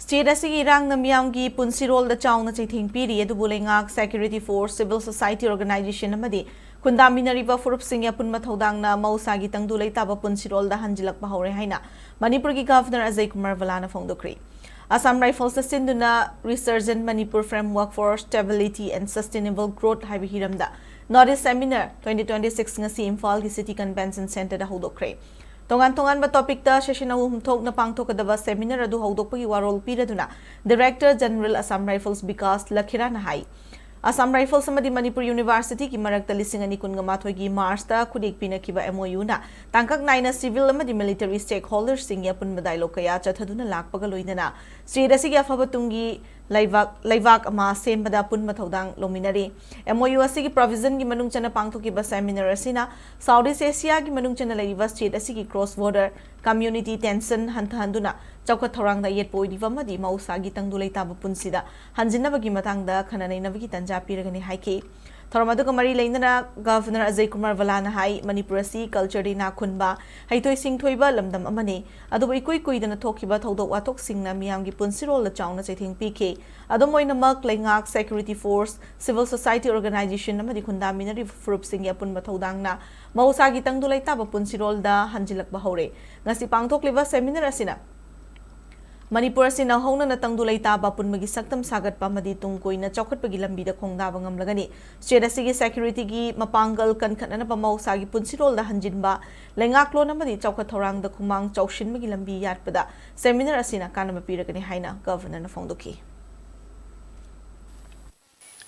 State asigi irang na miyamgi Punshirol da chawna chaithing piri adubu lengak security force civil society organization amadi kundaminariba furupsing ya punma thodangna Mahousagi Tangdu-Leitaba Punshirol da Hanjinlakpa Houre haina Manipur ki Governor Bhalla na phongdokri. Assam Rifles da sinduna Resurgent Manipur Framework for Stability and Sustainable Growth haibi hiramda Northeast Seminar 2026 ngasi Imphal ki City Convention Center da hodokre. Tongan ba topic ta session thok na pangthokadaba seminar adu hodokpagi warol piraduna Director General Assam Rifles Bikas Lakhira na hai Assam Rifles amadi Manipur University ki marakta lising ani kun ngamathoi gi March ta khudik pinakiba MOU na tangkak naina civil amadi military stakeholders sing ya pun dialogue kaya chathaduna lakpaga loinana state asigi afabatungi laivak ama sembada pun mathodang lominari MOU asigi provision gi manung chana pangthokiba seminar asina Southeast Asia gi manung chana laiva state asigi cross border community tension handuna chawkhat thorang da yet poidiva madi Mahousagi Tangdu-Leitaba punsida hanjinabagi matangda khananainabagi tanja piragani haiki Thoramadu Kamari Lainana Governor Bhalla na hai Manipurasi culture di na khunba haitoi singthoiba lamdam amani adubo ikui kuidana thokiba thodok watok singna miyamgi Punshirol la chawna chaithing PK adomoina mak lengak security force civil society organization amadi khundaminari furup singya punma thodangna Mahousagi Tangdu-Leitaba Punshirol da Hanjinlakpa Houre ngasi pangthokliba seminar asina Manipur asina hongna na Tangdu-Leitaba punmagi saktam sagat pamadi tungkoina chawkhatpagi lambida khongdaba ngamlagani state asigi security gi mapangal kankhatna pa Mahousagi Punshirol da hanjinba lengaklo namadi chawkhat thorang da khumang chawshinmagi lambi yatpada seminar asina kanama piragani haina governor na phongdoki.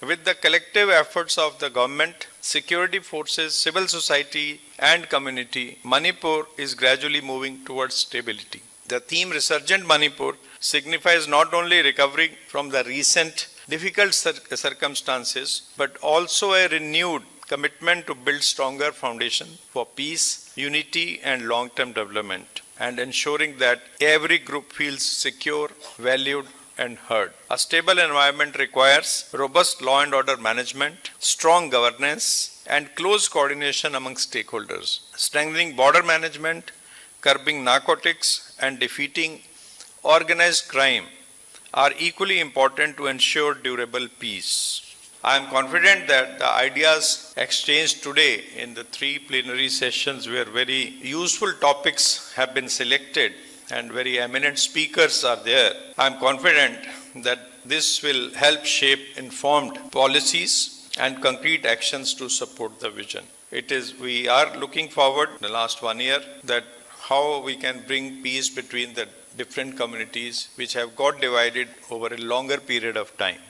With the collective efforts of the government, security forces, civil society and community, Manipur is gradually moving towards stability. The theme Resurgent Manipur signifies not only recovery from the recent difficult circumstances, but also a renewed commitment to build stronger foundation for peace, unity and long-term development, and ensuring that every group feels secure, valued and heard. A stable environment requires robust law and order management, strong governance and close coordination among stakeholders. Strengthening border management, curbing narcotics and defeating organized crime are equally important to ensure durable peace. I am confident that the ideas exchanged today in the 3 plenary sessions where very useful topics have been selected and very eminent speakers are there. I am confident that this will help shape informed policies and concrete actions to support the vision. We are looking forward in the last 1 year that how we can bring peace between the different communities which have got divided over a longer period of time.